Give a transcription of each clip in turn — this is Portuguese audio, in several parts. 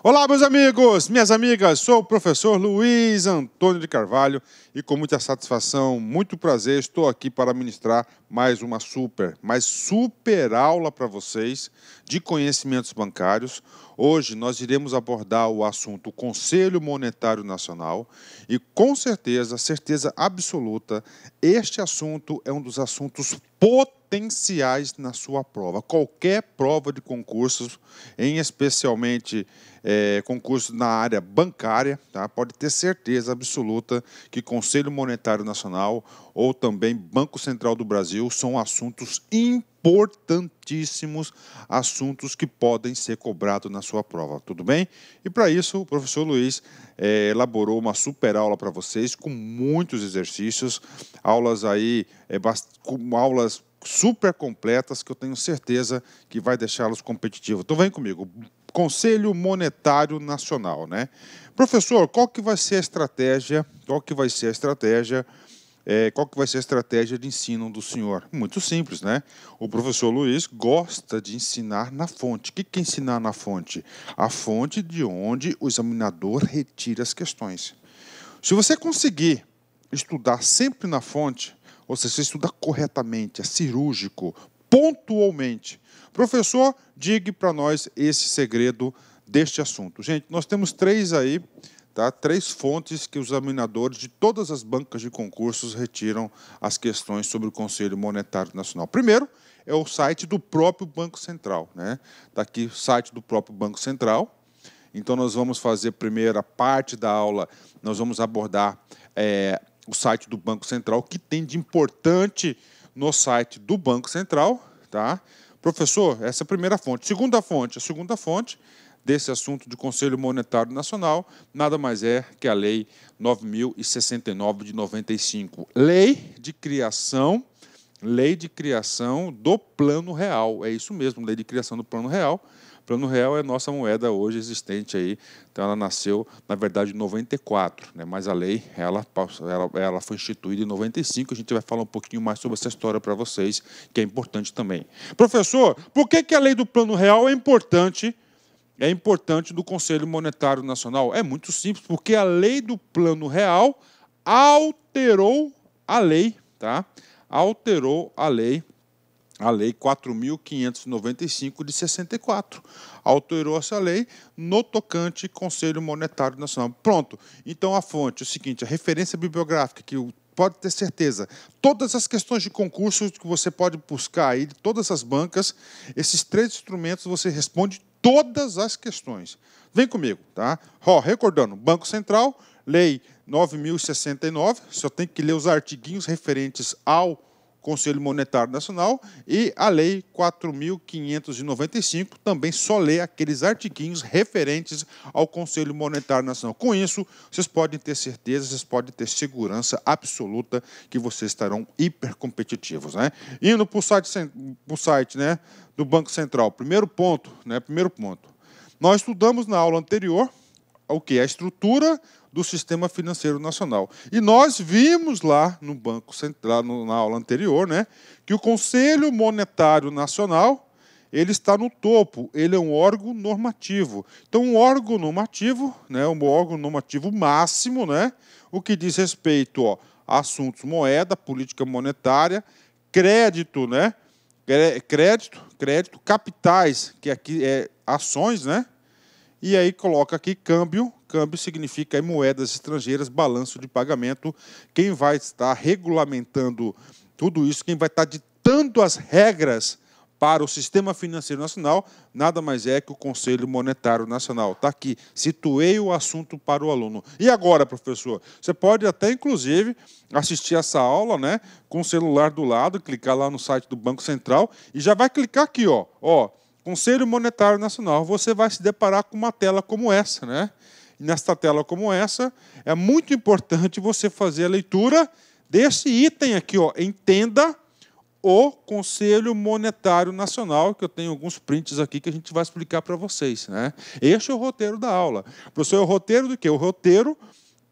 Olá, meus amigos, minhas amigas, sou o professor Luiz Antônio de Carvalho e com muita satisfação, muito prazer, estou aqui para ministrar mais uma super aula para vocês de conhecimentos bancários. Hoje nós iremos abordar o assunto Conselho Monetário Nacional e com certeza absoluta, este assunto é um dos assuntos potenciais na sua prova. Qualquer prova de concursos, em especialmente concursos na área bancária, tá? Pode ter certeza absoluta que Conselho Monetário Nacional ou também Banco Central do Brasil são assuntos importantíssimos, assuntos que podem ser cobrados na sua prova, tudo bem? E para isso o professor Luiz elaborou uma super aula para vocês com muitos exercícios, aulas aí, aulas super completas que eu tenho certeza que vai deixá-los competitivos. Então vem comigo. Conselho Monetário Nacional, né? Professor, qual que vai ser a estratégia? Qual que vai ser a estratégia de ensino do senhor? Muito simples, né? O professor Luiz gosta de ensinar na fonte. O que é ensinar na fonte? A fonte de onde o examinador retira as questões. Se você conseguir estudar sempre na fonte, ou seja, você estudar corretamente, é cirúrgico, pontualmente. Professor, diga para nós esse segredo deste assunto. Gente, nós temos três aí, tá? Três fontes que os examinadores de todas as bancas de concursos retiram as questões sobre o Conselho Monetário Nacional. Primeiro, é o site do próprio Banco Central, né? Está aqui o site do próprio Banco Central. Então, nós vamos fazer a primeira parte da aula, nós vamos abordar o site do Banco Central, o que tem de importante no site do Banco Central, tá? Professor, essa é a primeira fonte. A segunda fonte desse assunto de Conselho Monetário Nacional, nada mais é que a Lei 9.069 de 95. Lei de criação do Plano Real. É isso mesmo, lei de criação do Plano Real. O Plano Real é a nossa moeda hoje existente aí. Então ela nasceu, na verdade, em 94, né? Mas a lei ela foi instituída em 95. A gente vai falar um pouquinho mais sobre essa história para vocês, que é importante também. Professor, por que a lei do Plano Real é importante? É importante do Conselho Monetário Nacional? É muito simples, porque a lei do Plano Real alterou a lei, tá? Alterou a lei 4.595 de 64. Alterou essa lei no tocante Conselho Monetário Nacional. Pronto. Então, a fonte é o seguinte, a referência bibliográfica, que pode ter certeza, todas as questões de concurso que você pode buscar aí, de todas as bancas, esses três instrumentos você responde todas as questões. Vem comigo, tá? Recordando, Banco Central, Lei 9.069, só tem que ler os artiguinhos referentes ao Conselho Monetário Nacional, e a Lei 4.595 também só lê aqueles artiguinhos referentes ao Conselho Monetário Nacional. Com isso, vocês podem ter certeza, vocês podem ter segurança absoluta que vocês estarão hipercompetitivos, né? Indo para o site, né, do Banco Central. Primeiro ponto. Nós estudamos na aula anterior o que é a estrutura do Sistema Financeiro Nacional. E nós vimos lá no Banco Central, na aula anterior, né, que o Conselho Monetário Nacional ele está no topo, ele é um órgão normativo. Então, um órgão normativo, né, um órgão normativo máximo, né, o que diz respeito a assuntos moeda, política monetária, crédito, né, crédito, capitais, que aqui é ações, né, e aí coloca aqui câmbio. Câmbio significa aí moedas estrangeiras, balanço de pagamento. Quem vai estar regulamentando tudo isso, quem vai estar ditando as regras para o Sistema Financeiro Nacional, nada mais é que o Conselho Monetário Nacional. Está aqui, situei o assunto para o aluno. E agora, professor? Você pode até, inclusive, assistir essa aula, né, com o celular do lado, clicar lá no site do Banco Central e já vai clicar aqui, ó, Conselho Monetário Nacional. Você vai se deparar com uma tela como essa, né? E nesta tela como essa, é muito importante você fazer a leitura desse item aqui, ó. Entenda o Conselho Monetário Nacional, que eu tenho alguns prints aqui que a gente vai explicar para vocês, né? Este é o roteiro da aula. Professor, é o roteiro do quê? O roteiro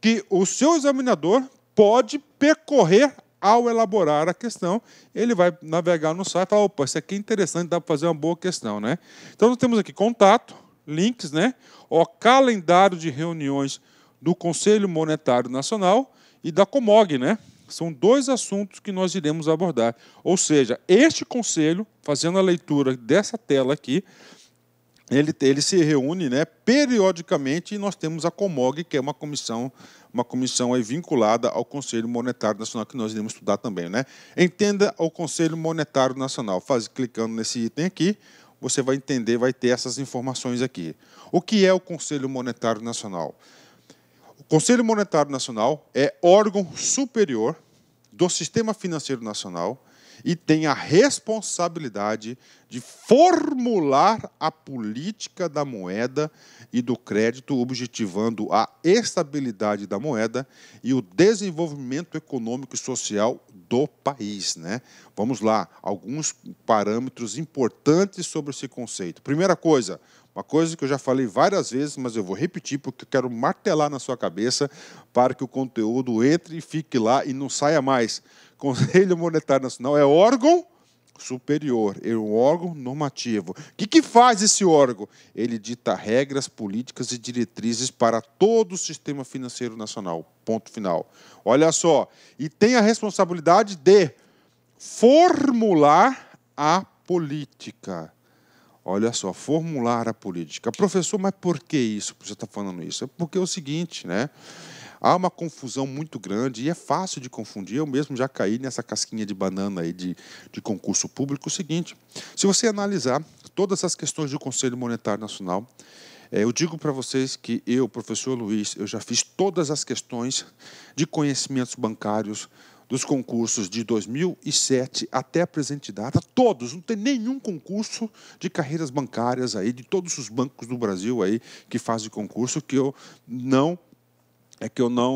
que o seu examinador pode percorrer ao elaborar a questão. Ele vai navegar no site e falar, opa, isso aqui é interessante, dá para fazer uma boa questão, né? Então, nós temos aqui contato, links, né? Ó, calendário de reuniões do Conselho Monetário Nacional e da Comog, né? São dois assuntos que nós iremos abordar. Ou seja, este conselho, fazendo a leitura dessa tela aqui, ele se reúne, né, periodicamente, e nós temos a Comog, que é uma comissão aí vinculada ao Conselho Monetário Nacional, que nós iremos estudar também, né? Entenda o Conselho Monetário Nacional. Clicando nesse item aqui, você vai entender, vai ter essas informações aqui. O que é o Conselho Monetário Nacional? O Conselho Monetário Nacional é órgão superior do Sistema Financeiro Nacional e tem a responsabilidade de formular a política da moeda e do crédito, objetivando a estabilidade da moeda e o desenvolvimento econômico e social do país, né? Vamos lá, alguns parâmetros importantes sobre esse conceito. Primeira coisa, uma coisa que eu já falei várias vezes, mas eu vou repetir porque eu quero martelar na sua cabeça para que o conteúdo entre e fique lá e não saia mais. Conselho Monetário Nacional é órgão superior, é um órgão normativo. O que faz esse órgão? Ele dita regras, políticas e diretrizes para todo o sistema financeiro nacional. Ponto final. Olha só, e tem a responsabilidade de formular a política. Olha só, formular a política. Professor, mas por que isso? Você está falando isso? É porque é o seguinte, né? Há uma confusão muito grande e é fácil de confundir. Eu mesmo já caí nessa casquinha de banana aí de concurso público. O seguinte, se você analisar todas as questões do Conselho Monetário Nacional, eu digo para vocês que eu, professor Luiz, eu já fiz todas as questões de conhecimentos bancários dos concursos de 2007 até a presente data, todos, não tem nenhum concurso de carreiras bancárias aí, de todos os bancos do Brasil aí que fazem concurso, que eu não,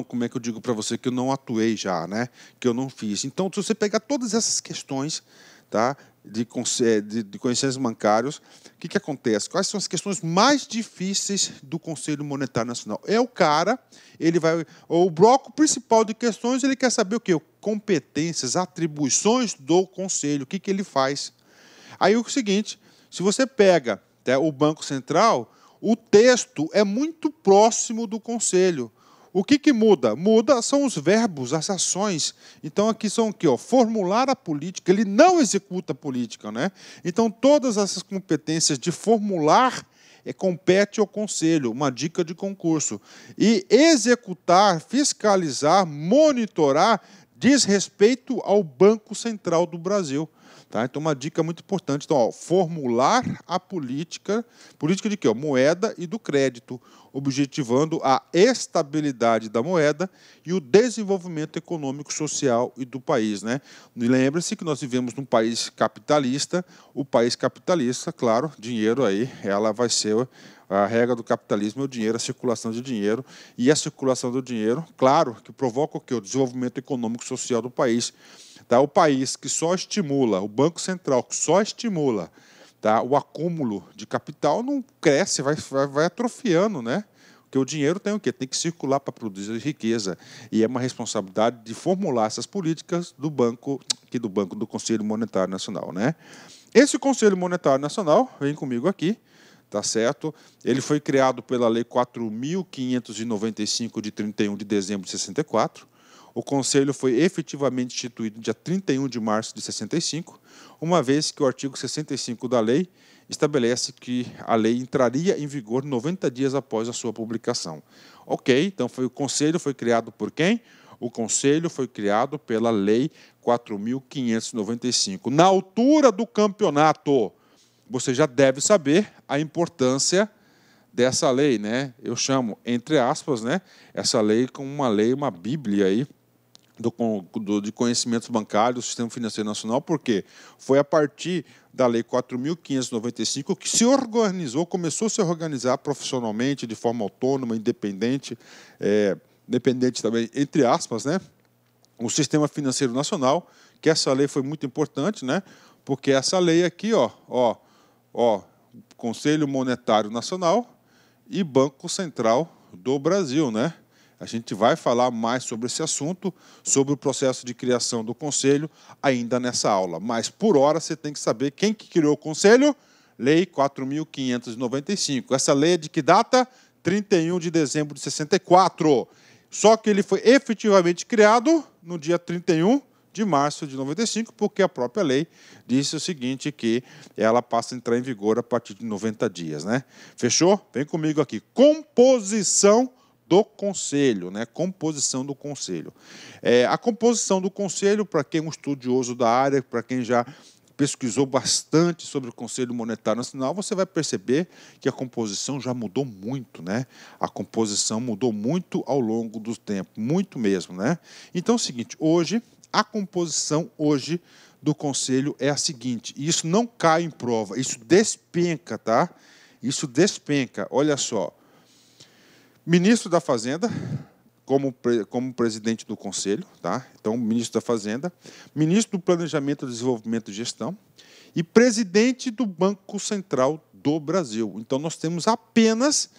como é que eu digo para você, que eu não atuei já, né? Que eu não fiz. Então, se você pegar todas essas questões, tá, de conhecimentos bancários, o que acontece? Quais são as questões mais difíceis do Conselho Monetário Nacional? É o cara, o bloco principal de questões, ele quer saber o quê? Competências, atribuições do Conselho, o que ele faz. Aí o seguinte, se você pega, tá, o Banco Central, o texto é muito próximo do Conselho. O que muda? Muda são os verbos, as ações. Então, aqui são o quê? Formular a política. Ele não executa a política, né? Então, todas essas competências de formular compete ao Conselho, uma dica de concurso. E executar, fiscalizar, monitorar, diz respeito ao Banco Central do Brasil. Tá? Então, uma dica muito importante. Então, formular a política de quê? Moeda e do crédito, objetivando a estabilidade da moeda e o desenvolvimento econômico, social e do país, né? E lembre-se que nós vivemos num país capitalista. O país capitalista, claro, dinheiro aí, ela vai ser a regra do capitalismo, é o dinheiro, a circulação de dinheiro. E a circulação do dinheiro, claro, que provoca o quê? O desenvolvimento econômico e social do país. Tá? O país que só estimula, o Banco Central que só estimula, tá, o acúmulo de capital, não cresce, vai atrofiando, né? Porque o dinheiro tem o quê? Tem que circular para produzir riqueza. E é uma responsabilidade de formular essas políticas do do Conselho Monetário Nacional, né? Esse Conselho Monetário Nacional, vem comigo aqui, tá certo? Ele foi criado pela Lei 4.595 de 31 de dezembro de 64. O Conselho foi efetivamente instituído dia 31 de março de 65, uma vez que o artigo 65 da lei estabelece que a lei entraria em vigor 90 dias após a sua publicação. Ok, então o Conselho foi criado por quem? O Conselho foi criado pela Lei 4.595. Na altura do campeonato, você já deve saber a importância dessa lei, né? Eu chamo, entre aspas, né, essa lei como uma lei, uma bíblia aí, de conhecimentos bancários do Sistema Financeiro Nacional, porque foi a partir da Lei 4.595 que se organizou, começou a se organizar profissionalmente, de forma autônoma, independente, independente também, entre aspas, né, o Sistema Financeiro Nacional, que essa lei foi muito importante, né, porque essa lei aqui, Conselho Monetário Nacional e Banco Central do Brasil, né? A gente vai falar mais sobre esse assunto, sobre o processo de criação do Conselho, ainda nessa aula. Mas, por hora, você tem que saber quem que criou o Conselho? Lei 4.595. Essa lei é de que data? 31 de dezembro de 64. Só que ele foi efetivamente criado no dia 31 de março de 95, porque a própria lei disse o seguinte, que ela passa a entrar em vigor a partir de 90 dias, né? Fechou? Vem comigo aqui. Composição do Conselho, né? Composição do Conselho. A composição do Conselho, para quem é um estudioso da área, para quem já pesquisou bastante sobre o Conselho Monetário Nacional, você vai perceber que a composição já mudou muito, né? A composição mudou muito ao longo do tempo, muito mesmo, né? Então é o seguinte, hoje, a composição hoje do Conselho é a seguinte, e isso não cai em prova, isso despenca, tá? Isso despenca, olha só. Ministro da Fazenda, como presidente do Conselho, tá? Então, ministro da Fazenda, ministro do Planejamento, Desenvolvimento e Gestão e presidente do Banco Central do Brasil. Então, nós temos apenas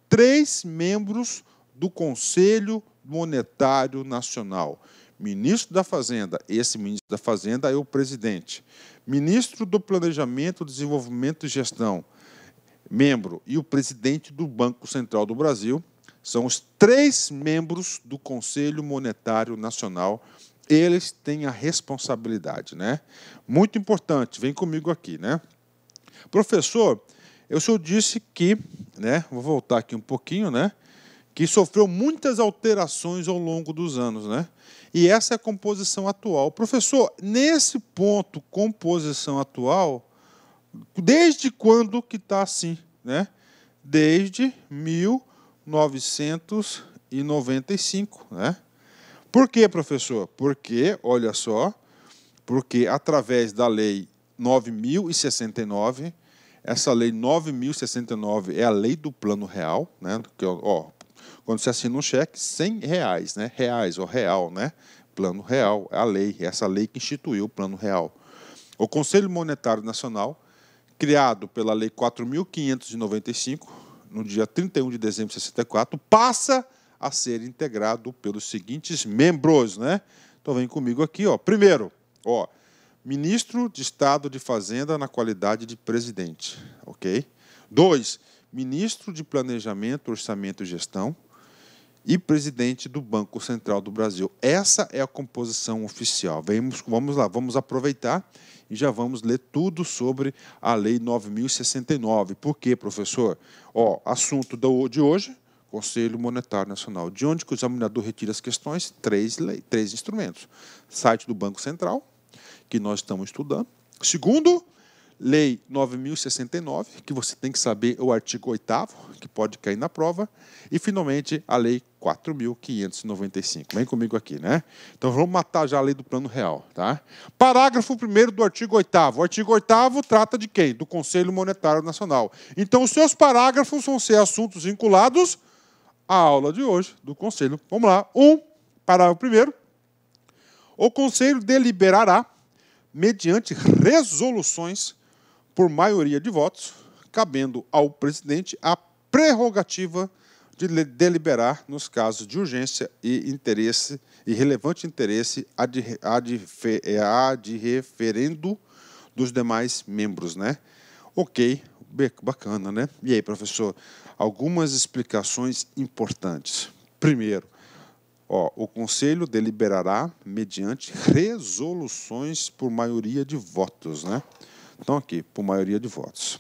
3 membros do Conselho Monetário Nacional. Ministro da Fazenda, esse ministro da Fazenda é o presidente. Ministro do Planejamento, Desenvolvimento e Gestão, membro, e o presidente do Banco Central do Brasil, são os 3 membros do Conselho Monetário Nacional. Eles têm a responsabilidade, né? Muito importante, vem comigo aqui, né? Professor, o senhor disse que, né? Vou voltar aqui um pouquinho, né? Que sofreu muitas alterações ao longo dos anos, né? E essa é a composição atual. Professor, nesse ponto, composição atual, desde quando que está assim, né? Desde 1995, né? Por quê, professor? Porque, olha só, porque através da Lei 9.069, essa Lei 9.069 é a lei do Plano Real, né? Que, ó, quando você assina um cheque, R$100, né? Reais, ou real, né? Plano Real, é a lei, essa lei que instituiu o Plano Real. O Conselho Monetário Nacional, criado pela Lei 4.595, no dia 31 de dezembro de 64, passa a ser integrado pelos seguintes membros, né? Então, vem comigo aqui, ó. Primeiro, ó, ministro de Estado de Fazenda na qualidade de presidente, ok? 2, ministro de Planejamento, Orçamento e Gestão e presidente do Banco Central do Brasil. Essa é a composição oficial. Vamos lá, vamos aproveitar e já vamos ler tudo sobre a Lei 9.069. Por quê, professor? Ó, assunto de hoje, Conselho Monetário Nacional. De onde que o examinador retira as questões? 3 instrumentos. Site do Banco Central, que nós estamos estudando. Segundo, Lei 9.069, que você tem que saber o artigo 8º, que pode cair na prova. E, finalmente, a Lei 4.595. Vem comigo aqui, né? Então, vamos matar já a Lei do Plano Real, tá? Parágrafo 1º do artigo 8º. O artigo 8º trata de quem? Do Conselho Monetário Nacional. Então, os seus parágrafos vão ser assuntos vinculados à aula de hoje do Conselho. Vamos lá. Parágrafo 1º. O Conselho deliberará, mediante resoluções por maioria de votos, cabendo ao presidente a prerrogativa de deliberar nos casos de urgência e interesse e relevante interesse ad referendo dos demais membros, né? Ok, bacana, né? E aí, professor, algumas explicações importantes. Primeiro, ó, o Conselho deliberará mediante resoluções por maioria de votos, né? Então, aqui, por maioria de votos.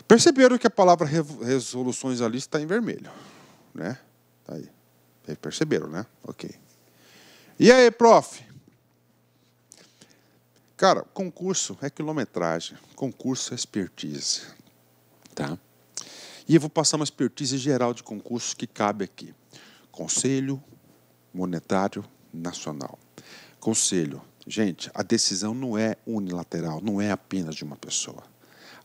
Perceberam que a palavra resoluções ali está em vermelho, né? Tá aí. Perceberam, né? Ok. E aí, prof? Cara, concurso é quilometragem, concurso é expertise, tá? E eu vou passar uma expertise geral de concurso que cabe aqui. Conselho Monetário Nacional. Conselho. Gente, a decisão não é unilateral, não é apenas de uma pessoa.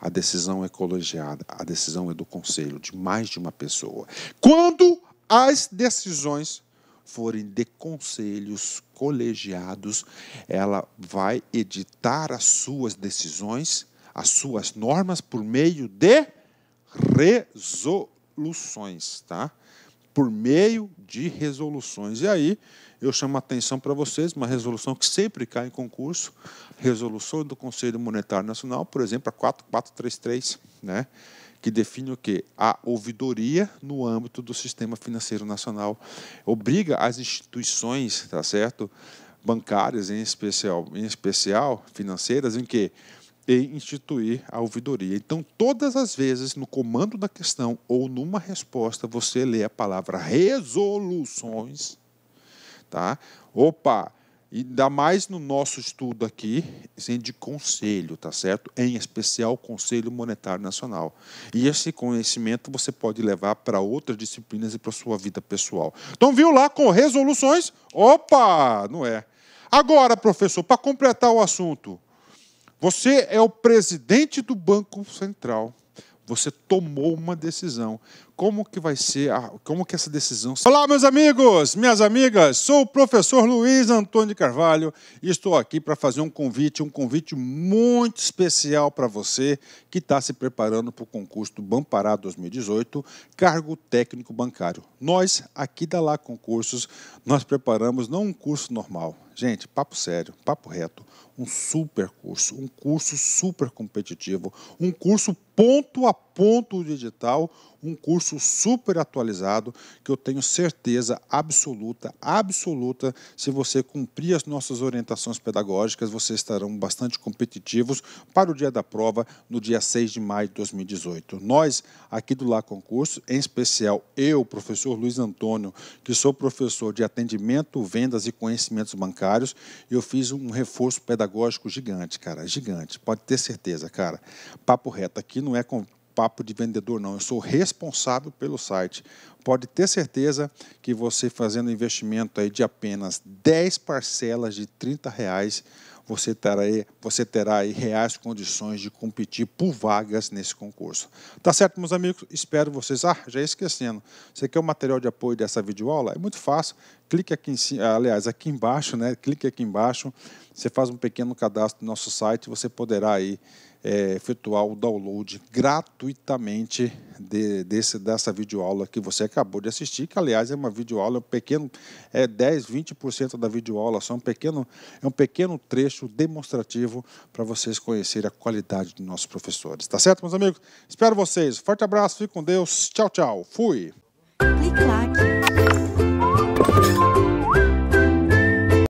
A decisão é colegiada, a decisão é do conselho, de mais de uma pessoa. Quando as decisões forem de conselhos colegiados, ela vai editar as suas decisões, as suas normas, por meio de resoluções, tá? por meio de resoluções. E aí, eu chamo a atenção para vocês, uma resolução que sempre cai em concurso, resolução do Conselho Monetário Nacional, por exemplo, a 4433, né? Que define o quê? A ouvidoria no âmbito do sistema financeiro nacional. Obriga as instituições, tá certo? Bancárias, em especial financeiras, em que em instituir a ouvidoria. Então, todas as vezes, no comando da questão ou numa resposta, você lê a palavra resoluções, tá? Opa! E ainda mais no nosso estudo aqui, de conselho, tá certo? Em especial, o Conselho Monetário Nacional. E esse conhecimento você pode levar para outras disciplinas e para a sua vida pessoal. Então, viu lá com resoluções? Opa! Não é. Agora, professor, para completar o assunto, você é o presidente do Banco Central. Você tomou uma decisão. Como que vai ser, como que essa decisão... Olá, meus amigos, minhas amigas, sou o professor Luiz Antônio de Carvalho e estou aqui para fazer um convite muito especial para você que está se preparando para o concurso do Banpará 2018, cargo técnico bancário. Nós, aqui da Lá Concursos, nós preparamos não um curso normal, gente, papo sério, papo reto, um curso super competitivo, um curso ponto a ponto digital, um curso super atualizado, que eu tenho certeza absoluta, se você cumprir as nossas orientações pedagógicas, vocês estarão bastante competitivos para o dia da prova, no dia 6 de maio de 2018. Nós, aqui do Lá Concurso, em especial eu, professor Luiz Antônio, que sou professor de atendimento, vendas e conhecimentos bancários, eu fiz um reforço pedagógico gigante, cara, gigante, pode ter certeza, cara. Papo reto, aqui não é com papo de vendedor, não. Eu sou responsável pelo site. Pode ter certeza que você fazendo investimento aí de apenas 10 parcelas de R$30, você terá aí reais condições de competir por vagas nesse concurso. Tá certo, meus amigos? Espero vocês. Já ia esquecendo. Você quer o material de apoio dessa videoaula? É muito fácil. Clique aqui em cima, aliás, aqui embaixo, né? Clique aqui embaixo. Você faz um pequeno cadastro no nosso site. Você poderá aí efetuar o download gratuitamente dessa videoaula que você acabou de assistir, que aliás é uma videoaula pequeno, 10, 20% da videoaula, só é um pequeno trecho demonstrativo para vocês conhecerem a qualidade dos nossos professores. Tá certo, meus amigos? Espero vocês. Forte abraço, fique com Deus. Tchau, tchau. Fui! Clique lá